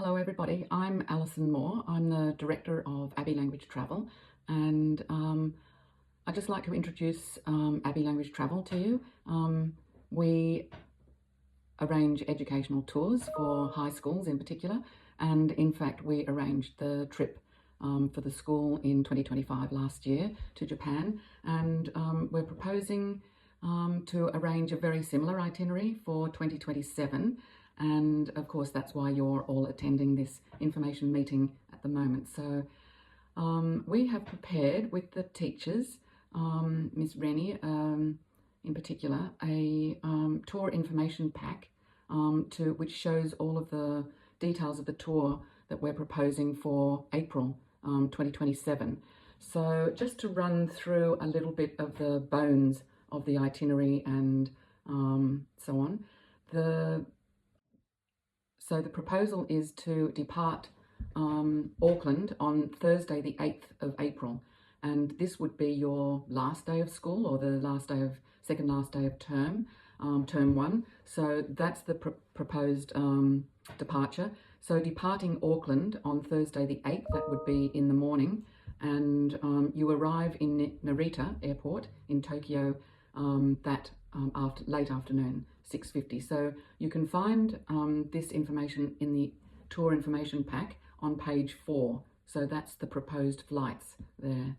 Hello everybody, I'm Alison Moore. I'm the Director of ABBEY Language Travel, and I'd just like to introduce ABBEY Language Travel to you. We arrange educational tours for high schools in particular, and in fact we arranged the trip for the school in 2025 last year to Japan, and we're proposing to arrange a very similar itinerary for 2027. And of course, that's why you're all attending this information meeting at the moment. So we have prepared with the teachers, Ms. Rennie in particular, a tour information pack which shows all of the details of the tour that we're proposing for April 2027. So just to run through a little bit of the bones of the itinerary and so on. So the proposal is to depart Auckland on Thursday the 8th of April, and this would be your last day of school, or the second last day of term 1. So that's the proposed departure. So departing Auckland on Thursday the 8th, that would be in the morning, and you arrive in Narita Airport in Tokyo late afternoon, 6:50. So you can find this information in the tour information pack on page 4. So that's the proposed flights there.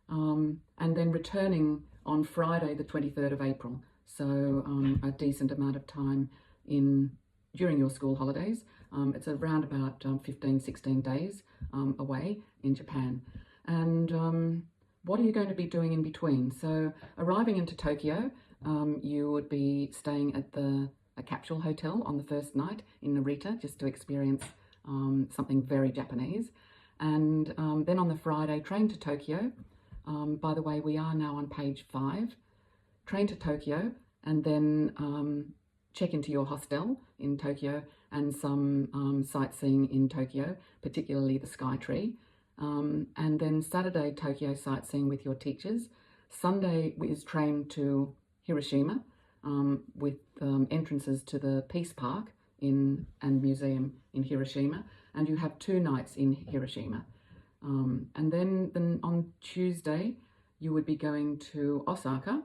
And then returning on Friday the 23rd of April. So a decent amount of time during your school holidays. It's around about 15-16 days away in Japan. And what are you going to be doing in between? So arriving into Tokyo, you would be staying at a capsule hotel on the first night in Narita, just to experience something very Japanese. And then on the Friday, train to Tokyo. By the way, we are now on page 5. Train to Tokyo, and then check into your hostel in Tokyo, and some sightseeing in Tokyo, particularly the Sky Tree. And then Saturday, Tokyo sightseeing with your teachers. Sunday is train to Hiroshima with entrances to the Peace Park and Museum in Hiroshima. And you have 2 nights in Hiroshima. And then on Tuesday, you would be going to Osaka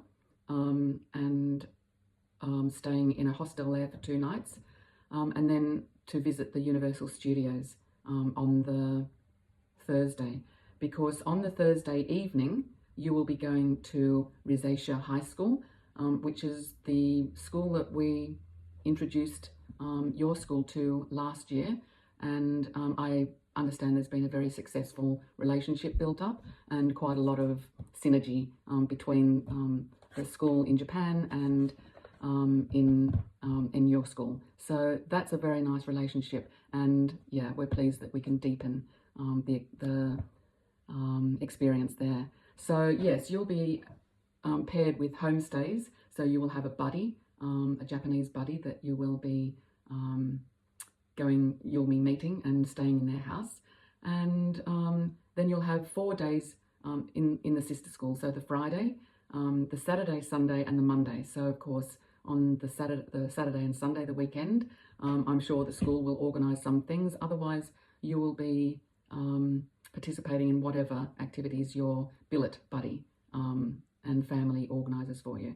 and staying in a hostel there for 2 nights. And then to visit the Universal Studios on the Thursday, because on the Thursday evening you will be going to Rizeisha High School, which is the school that we introduced your school to last year, and I understand there's been a very successful relationship built up and quite a lot of synergy between the school in Japan and in your school. So that's a very nice relationship, and yeah, we're pleased that we can deepen the experience there. So yes, you'll be paired with homestays. So you will have a buddy, a Japanese buddy that you will be you'll be meeting and staying in their house. And then you'll have 4 days in the sister school. So the Friday, the Saturday, Sunday, and the Monday. So of course, on the Saturday and Sunday, the weekend, I'm sure the school will organise some things. Otherwise, you will be participating in whatever activities your billet buddy and family organises for you.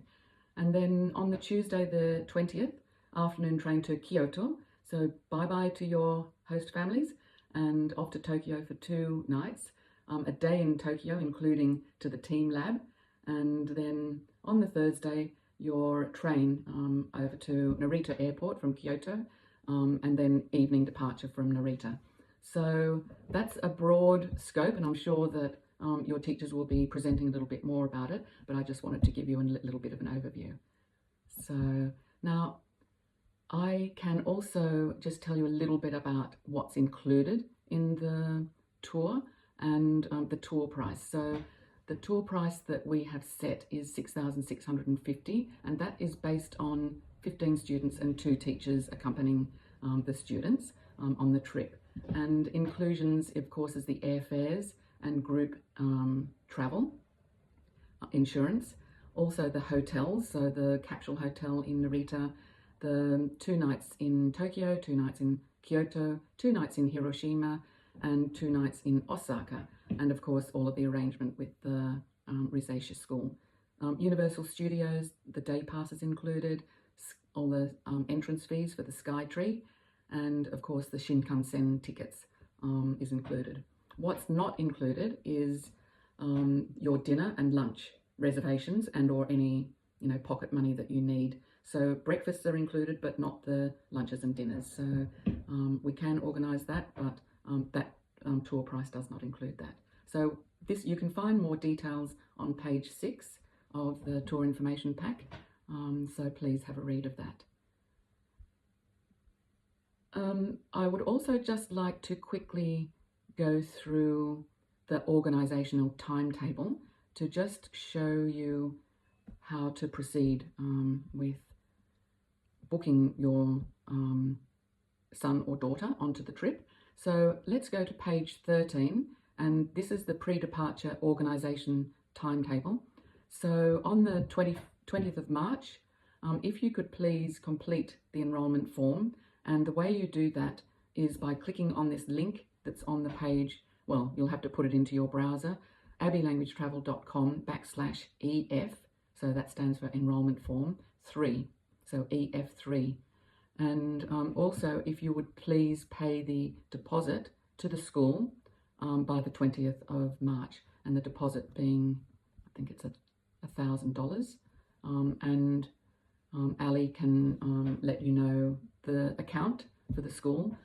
And then on the Tuesday the 20th, afternoon train to Kyoto. So bye-bye to your host families and off to Tokyo for 2 nights, a day in Tokyo, including to the team lab. And then on the Thursday, your train over to Narita Airport from Kyoto, and then evening departure from Narita. So that's a broad scope, and I'm sure that your teachers will be presenting a little bit more about it, but I just wanted to give you a little bit of an overview. So now I can also just tell you a little bit about what's included in the tour and the tour price. So the tour price that we have set is $6,650, and that is based on 15 students and 2 teachers accompanying the students on the trip. And inclusions, of course, is the airfares and group travel, insurance, also the hotels, so the capsule hotel in Narita, the 2 nights in Tokyo, 2 nights in Kyoto, 2 nights in Hiroshima, and 2 nights in Osaka, and of course all of the arrangement with the Rise School. Universal Studios, the day passes included, all the entrance fees for the Sky Tree, and of course the Shinkansen tickets is included. What's not included is your dinner and lunch reservations and or any pocket money that you need. So breakfasts are included, but not the lunches and dinners. So we can organise that, but that tour price does not include that. So this, you can find more details on page 6 of the tour information pack. So please have a read of that. I would also just like to quickly go through the organisational timetable to just show you how to proceed with booking your son or daughter onto the trip. So let's go to page 13, and this is the pre-departure organisation timetable. So on the 20th of March, if you could please complete the enrolment form, and the way you do that is by clicking on this link that's on the page. Well, you'll have to put it into your browser, abbeylanguagetravel.com/EF, so that stands for enrolment form 3, so EF3. And also, if you would please pay the deposit to the school by the 20th of March, and the deposit being, I think it's $1,000, and Ali can let you know the account for the school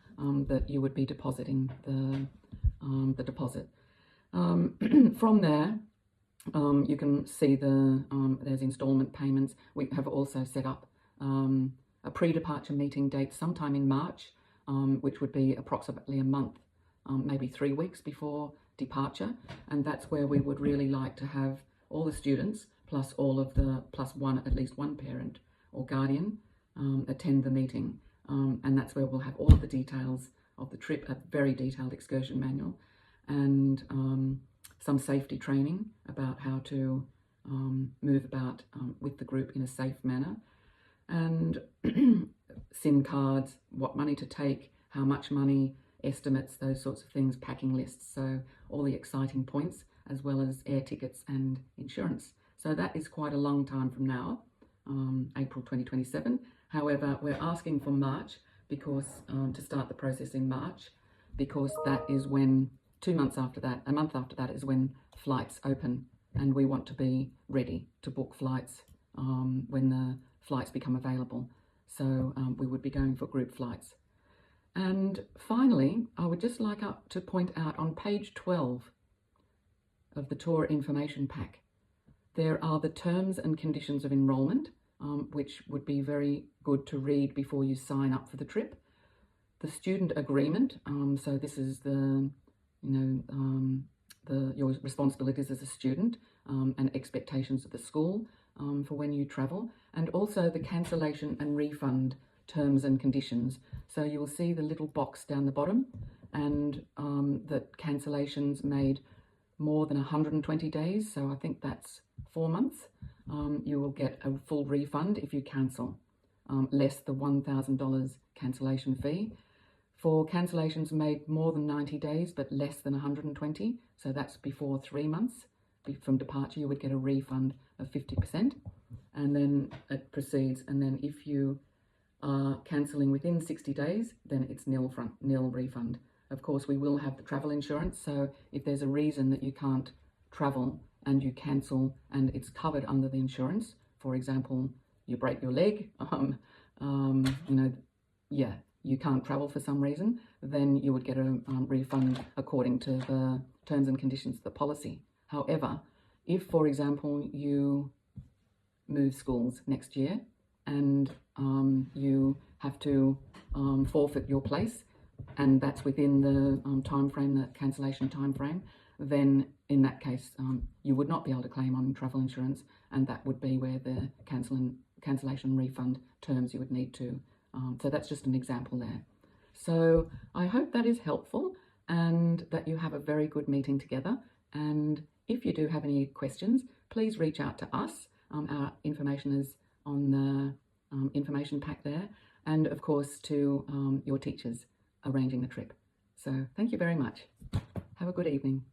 that you would be depositing the deposit. From there, you can see there's instalment payments. We have also set up a pre-departure meeting date sometime in March, which would be approximately a month, maybe 3 weeks before departure, and that's where we would really like to have all the students plus at least one parent or guardian attend the meeting, and that's where we'll have all of the details of the trip, a very detailed excursion manual, and some safety training about how to move about with the group in a safe manner, and SIM cards, what money to take, how much money, estimates, those sorts of things, packing lists, so all the exciting points, as well as air tickets and insurance. So that is quite a long time from now, April 2027. However, we're asking for March because to start the process in March, because that is when 2 months after that, a month after that, is when flights open, and we want to be ready to book flights when the flights become available. So we would be going for group flights. And finally, I would just like to point out on page 12 of the tour information pack, there are the terms and conditions of enrolment, which would be very good to read before you sign up for the trip. The student agreement, so this is your responsibilities as a student and expectations of the school for when you travel, and also the cancellation and refund terms and conditions. So you will see the little box down the bottom, and that cancellations made more than 120 days, so I think that's 4 months, you will get a full refund if you cancel, less the $1,000 cancellation fee. For cancellations made more than 90 days but less than 120, so that's before 3 months from departure, you would get a refund of 50%, and then it proceeds. And then if you are cancelling within 60 days, then it's nil refund. Of course, we will have the travel insurance, so if there's a reason that you can't travel and you cancel and it's covered under the insurance, for example, you break your leg, you can't travel for some reason, then you would get a refund according to the terms and conditions of the policy. However, if, for example, you move schools next year and you have to forfeit your place, and that's within the time frame, the cancellation time frame, then in that case you would not be able to claim on travel insurance, and that would be where the cancellation refund terms you would need to. So that's just an example there. So I hope that is helpful and that you have a very good meeting together. And if you do have any questions, please reach out to us. Our information is on the information pack there, and of course to your teachers arranging the trip. So thank you very much. Have a good evening.